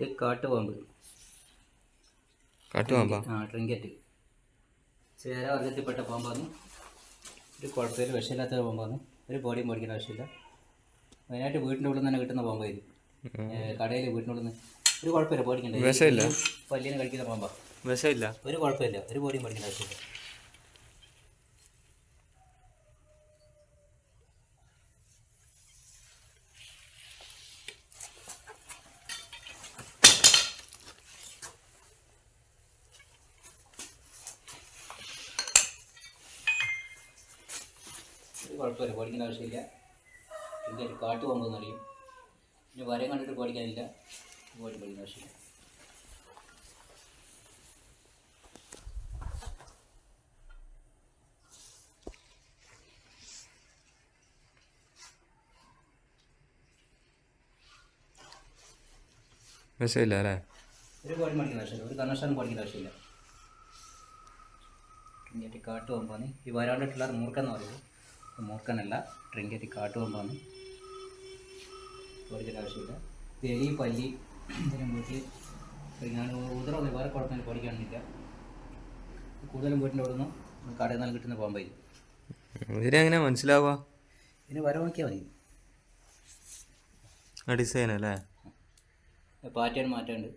ഇത് കാട്ടുപാമ്പ്. കാട്ടുപാമ്പാ? ട്രിങ്കറ്റ്. ചേര വർഗത്തിൽപ്പെട്ട പാമ്പാണ്. ഒരു കുഴപ്പമില്ല, വിഷമില്ലാത്ത പാമ്പാണ്. ഒരു ബോഡിയും മേടിക്കേണ്ട ആവശ്യമില്ല. മെയിനായിട്ട് വീട്ടിൻ്റെ ഉള്ളിൽ നിന്ന് തന്നെ കിട്ടുന്ന പാമ്പായിരുന്നു. കടയിൽ വീട്ടിനുള്ളിൽ നിന്ന് ഒരു കുഴപ്പമില്ല, പേടിക്കണ്ട. വിഷമില്ല, പല്ലിനെ കഴിക്കുന്ന പാമ്പാ. വിഷമില്ല, ഒരു കുഴപ്പമില്ല, ഒരു ബോഡിയും മേടിക്കേണ്ട ആവശ്യമില്ല. ഒരു കുഴപ്പമില്ല, പേടിക്കേണ്ട ആവശ്യമില്ല. പിന്നെ കാട്ടു പോകുമ്പോൾ അറിയും. പിന്നെ വരം കണ്ടിട്ട് പേടിക്കാനില്ല, പേടിക്കേണ്ട ആവശ്യമില്ല. വിഷമില്ല അല്ലേ? ഒരു ബോഡി മേടിക്കേണ്ട ആവശ്യമില്ല, ഒരു കർണശാനം പേടിക്കേണ്ട ആവശ്യമില്ല. ട്രിങ്കറ്റ് കാട്ടുപോകുമ്പോന്ന് ഈ വരാണ്ടിട്ടുള്ള മൂർക്കെന്ന് പറയുന്നത്. മൂർക്കനല്ല, ട്രിങ്കറ്റ് കാട്ടുപോകുമ്പോന്ന്. പേടിക്കേണ്ട ആവശ്യമില്ല. എലി പല്ലി ഇതിനും വീട്ടിൽ ഞാൻ ഉദരമൊന്നും വേറെ കുഴപ്പമില്ല, പേടിക്കാനൊന്നുമില്ല. കൂടുതലും വീട്ടിൻ്റെ അവിടെ നിന്ന് കടയിൽ നിന്നും കിട്ടുന്ന പാമ്പായി. ഇതിനെങ്ങനെ മനസ്സിലാവുക? ഇതിന് വര നോക്കിയാൽ മതി. ഡിസൈൻ അല്ലേ? പാറ്റേൺ മാറ്റാണ്ട്.